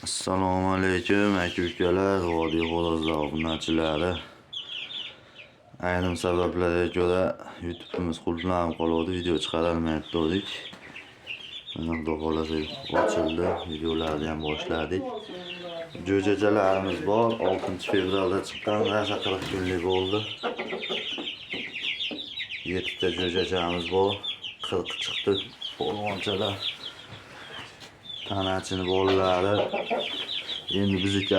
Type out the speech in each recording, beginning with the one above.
Assalomu alaykum aka-ukalar, vodiy xo'rozlar obunachilari. Ayrim sabablarga ko'ra YouTube'imiz qulflanib qoldi, video chiqarolmayaptik. Mana xudo xolasa ochildi, videolarni ham boshladik. Jo'jachalarimiz bor, 6 fevralda chiqqan, rasha 40 kunlik bo'ldi. 7 ta jo'jachamiz bor, 40 chiqdi polvonchalar. Tanachini bolalari endi bizniki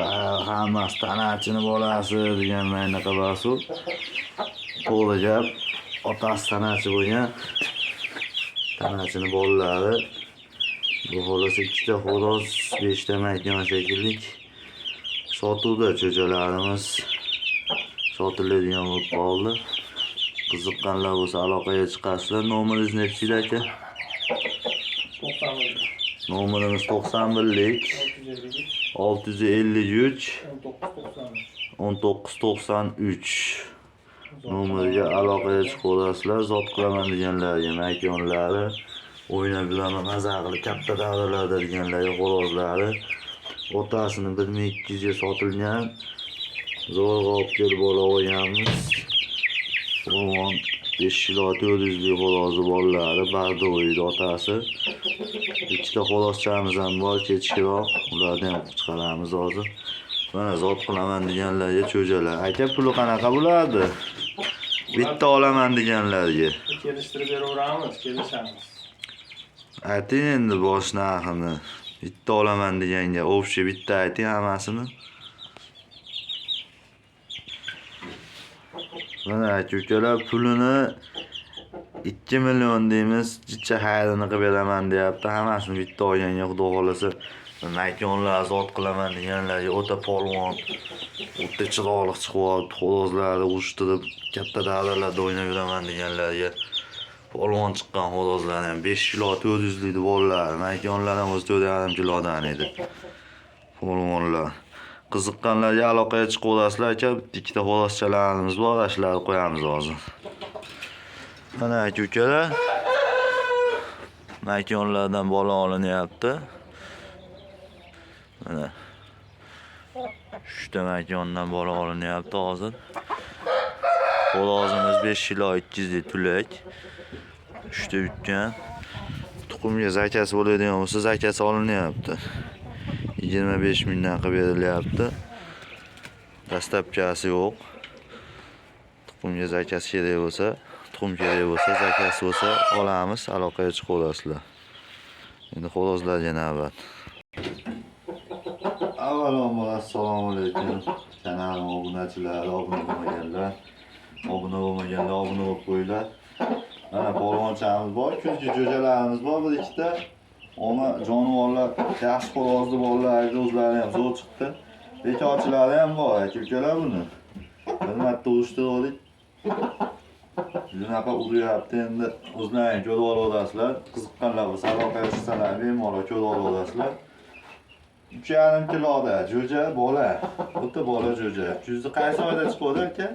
hammasi tanachini bolasi deganlarga basu to'g'ri gap, otasi tanachi bo'lgan, tanachini bolalari bu xolasa 2 ta xo'roz 5 ta mayton shekillik sotuvda cho'jalarimiz sotiladigan bo'lib qoldi. Qiziqqanlar bo'lsa aloqaga chiqasizlar. Nomeringiz nechida aka? 91. Nomerimiz 91lik 653 1993 nomeriga aloqaga chiqaverasizlar. Zot qilaman deganlarga maykonlari, o'ynab yuraman, maza qilib katta davralarda deganlarga xo'rozlari otasini 1200 ga sotilgan, zo'rg'a olib kelib bola olganmiz. Polvon 5 kilo 400 lik xo'rozi bolalari Bardo'ydi otasi. 2 ta xo'rozchamiz ham bor, kechkiroq ularni ham chiqaramiz hozir. Mana zot qilaman deganlarga cho'jalar. Aka, puli qanaqa bo'ladi? Bitta olaman deganlarga. Kelishtirib beraveramiz, kelishamiz. Ayting endi bosh narxini. Bitta olaman deganga o'bshi bitta ayting hammasini. Mana aka-ukalar pulini 2 million deymiz, jicha xayrini qilib beraman deyapti. Hammasini bitta olganga xudo xolasa maykonlar zot qilaman deganlarga o'ta polvon, o'ta chiroyli chiqyapti, xo'rozlarni ushtirib katta davralarda o'ynab yuraman deganlarga polvon chiqqan xo'rozlar ham 5 kilo 400 lik bolalar, maykonlar ham o'zi 4,5 kilodan edi. Polvonlar qiziqqanlarga aloqaga chiqaverasizlar aka. 2 ta xo'rozchalarimiz bor, ashlarni qo'yamiz hozir. Mana aka-ukalar maykonlardan bola olinyapti. Mana shu ta maykondan bola olinyapti hozir. Xo'rozimiz 5 kilo 200 lik tulak. 3 ta yutgan. Tuxumga zakasi bo'ladigan bo'lsa, zakasi olinyapti. 25 mingdan qilib berilyapti. Dastlabkasi yo'q. Tuxumga zakasi kerak bo'lsa, tuxum kerak bo'lsa, zakasi bo'lsa olamiz, aloqaga chiqaverasizlar. Endi xo'rozlarga navbat. Avvalambor assalomu alaykum. Kanalim obunachilari, obuna bo'lmaganlar, obuna bo'lib qo'yinglar. Mana polvonchamiz bor, kuzgi jo'jalarimiz bor, 1-2 ta. Ona jonivorlar, yaxshi xo'rozni bolalarga o'zlari ham zo'r chiqdi. Bekorchilari ham bor aka-ukalar buni. Bir marta urishtirdik. Shunaqa uryapti, endi o'zlaring ko'rib olasizlar. Qiziqqanlar bo'lsa aloqaga chiqsalar, bemalol ko'rib olasizlar. 3,5 kiloda jo'ja bola. O'ta bola jo'ja. Kuzni qaysi oyda chiqadi aka?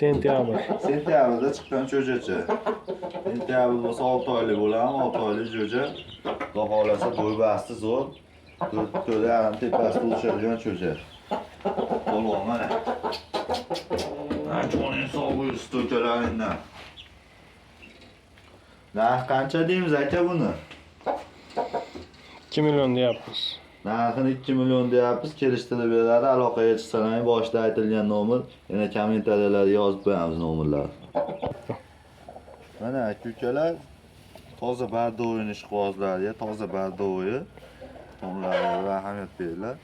Sentyabr. Sentyabrda chiqqan jo'jacha. Sentyabr bo'lsa 6 oylik bo'ladi, 6 oylik jo'ja. Xudo xolasa bo'ybasti zo'r. 4,5 tepasida o'sadigan jo'ja. Polvon mana. Jo'ning sog'u usto'kalaringdan. Narx qancha deymiz aka buni? 2 million deyapmiz. Narxini 2 million deyapmiz, kelishtirib beradi. Aloqaga chiqsalaring, boshida aytilgan nomer, yana kommentariyalarga yozib qo'yamiz nomerlarni. Mana aka-ukalar, toza Bardo'yning ishqibozlariga, toza Bardo'yi onlarga ahamiyat beringlar.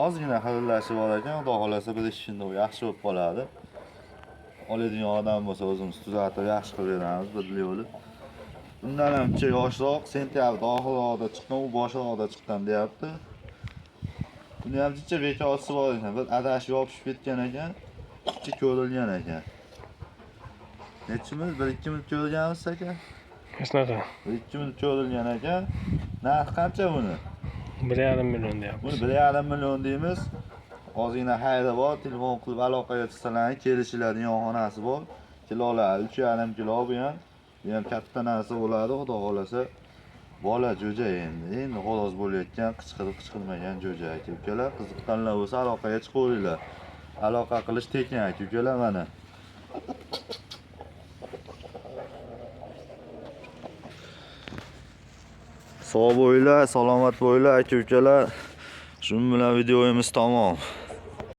Ozgina xirillashi bor ekan, xudo xolasa 1-2 kunda yaxshi bo'lib qoladi. Oladigan odam bo'lsa o'zimiz tuzatib yaxshi qilib beramiz, birli bo'lib. Bundan ham yoshroq, sentyabr oxirida chiqqan, u boshroqda chiqqan deyapti. Buni ham jicha bekorchisi bor ekan, bir adashib yopishib ketgan ekan, jicha ko'rilgan ekan. Nechimiz 1-2 minut ko'rganmiz aka? Hech naqa. 1-2 minut ko'rilgan ekan. Narx qancha buni? 1,5 million deyapmiz. Buni 1,5 million deymiz. Ozgina xayri bor, telefon qilib aloqaga chiqsalaring, kelishiladigan xonasi bor. Kilolar 3,5 kilo bu ham katta narsa bo'ladi, xudo xolasa. bola jo'ja endi xolos bo'layotgan, qichqirmagan jo'ja aka ukalar. Qiziqqanlar bo'lsa aloqaga chiqaveringlar. Aloqa qilish tekin aka ukalar mana. Sog' bo'linglar, salomat bo'linglar aka ukalar. Shu bilan videomiz tamom.